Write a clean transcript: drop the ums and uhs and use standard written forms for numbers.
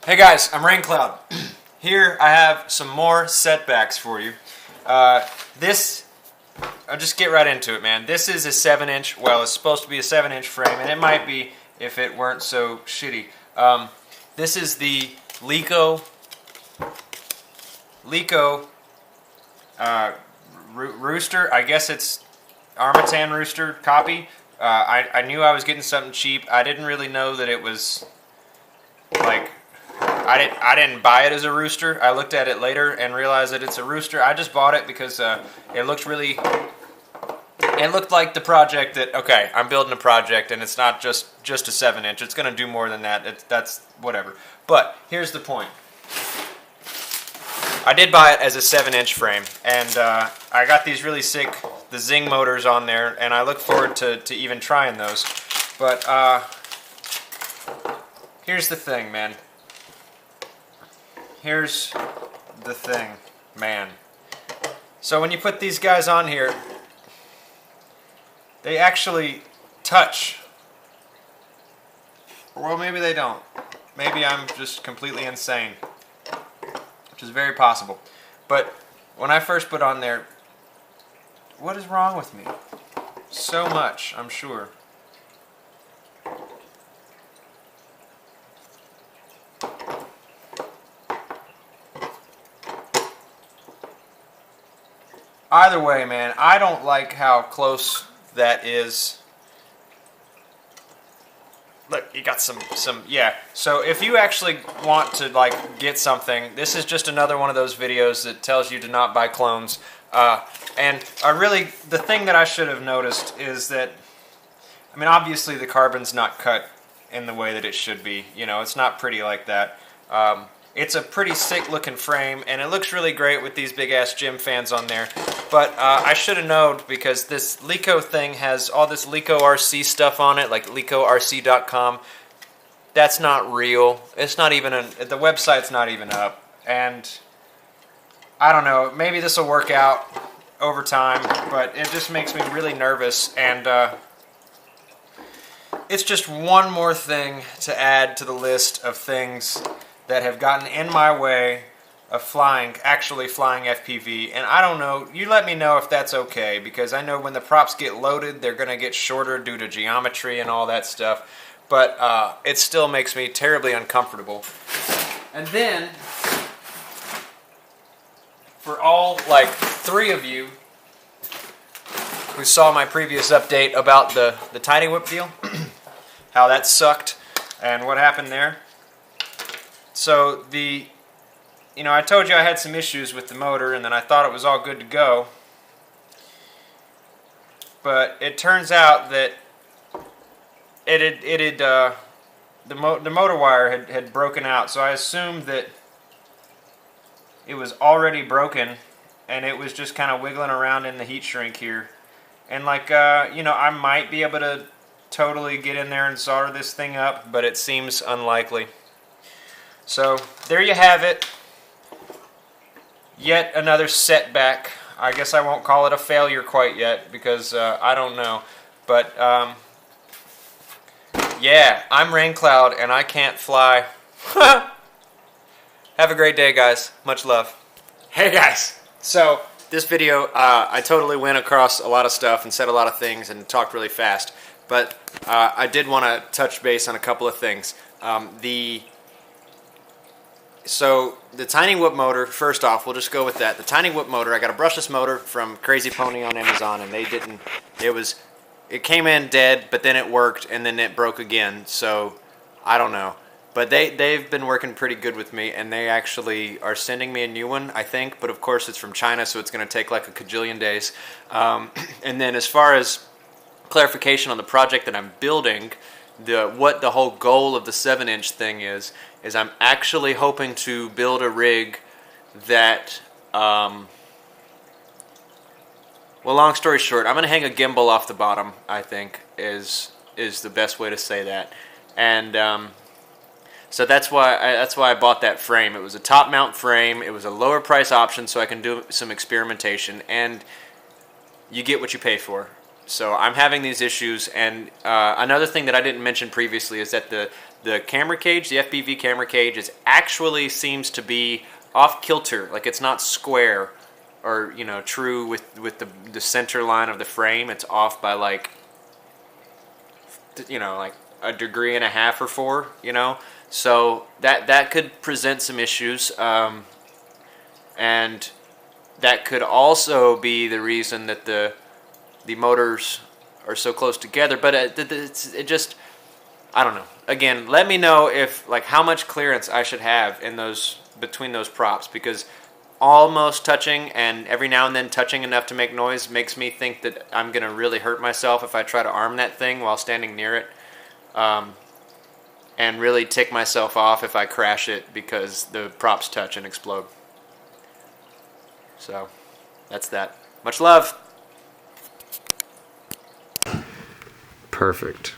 Hey guys, I'm Raincloud. Here I have some more setbacks for you. I'll just get right into it, man. This is a 7-inch, well, it's supposed to be a 7-inch frame, and it might be if it weren't so shitty. This is the Lico rooster. I guess it's Armatan rooster copy. I knew I was getting something cheap. I didn't really know that it was like I didn't buy it as a rooster. I looked at it later and realized that it's a rooster. I just bought it because it looked like the project that, okay, I'm building a project and it's not just a 7-inch. It's going to do more than that. That's whatever. But here's the point. I did buy it as a 7-inch frame, and I got these really sick, the Zing motors on there, and I look forward to even trying those. But here's the thing, man. Here's the thing, man. So when you put these guys on here, they actually touch. Well, maybe they don't. Maybe I'm just completely insane, which is very possible. But when I first put on there, what is wrong with me? So much, I'm sure. Either way, man, I don't like how close that is. Look, you got some, yeah. So if you actually want to, like, get something, this is just another one of those videos that tells you to not buy clones. And the thing that I should have noticed is that, I mean, obviously the carbon's not cut in the way that it should be. You know, it's not pretty like that. It's a pretty sick looking frame, and it looks really great with these big ass Gemfans on there. But I should have known, because this Lico thing has all this Lico RC stuff on it, like LicoRC.com. That's not real. It's not even the website's not even up. And I don't know, maybe this will work out over time, but it just makes me really nervous, and it's just one more thing to add to the list of things that have gotten in my way of actually flying FPV. And I don't know, you let me know if that's okay, because I know when the props get loaded, they're going to get shorter due to geometry and all that stuff. But it still makes me terribly uncomfortable. And then, for all, like, 3 of you who saw my previous update about the Tiny Whip deal, how that sucked and what happened there. So I told you I had some issues with the motor, and then I thought it was all good to go. But it turns out that the motor wire had broken out. So I assumed that it was already broken, and it was just kind of wiggling around in the heat shrink here. And like I might be able to totally get in there and solder this thing up, but it seems unlikely. So there you have it. Yet another setback. I guess I won't call it a failure quite yet, because I don't know. But yeah, I'm Raincloud and I can't fly. Have a great day, guys. Much love. Hey guys. So this video, I totally went across a lot of stuff and said a lot of things and talked really fast. But I did want to touch base on a couple of things. So the Tiny Whip motor, first off, we'll just go with that. The Tiny Whip motor, I got a brushless motor from Crazy Pony on Amazon, and it came in dead, but then it worked, and then it broke again. So I don't know. But they've been working pretty good with me, and they actually are sending me a new one, I think. But of course it's from China, so it's going to take like a cajillion days. And then as far as clarification on the project that I'm building, what the whole goal of the 7-inch thing is I'm actually hoping to build a rig that, well, long story short, I'm going to hang a gimbal off the bottom, I think, is the best way to say that. And so that's why I bought that frame. It was a top mount frame. It was a lower price option, so I can do some experimentation, and you get what you pay for. So I'm having these issues, and another thing that I didn't mention previously is that the the camera cage, the FPV camera cage, is actually seems to be off kilter. Like it's not square or, you know, true with the center line of the frame. It's off by like, you know, like a degree and a half or 4, you know. So that could present some issues, and that could also be the reason that the motors are so close together. But it just, I don't know. Again, let me know if, like, how much clearance I should have in those, between those props, because almost touching and every now and then touching enough to make noise makes me think that I'm gonna really hurt myself if I try to arm that thing while standing near it, and really tick myself off if I crash it because the props touch and explode. So that's that. Much love. Perfect.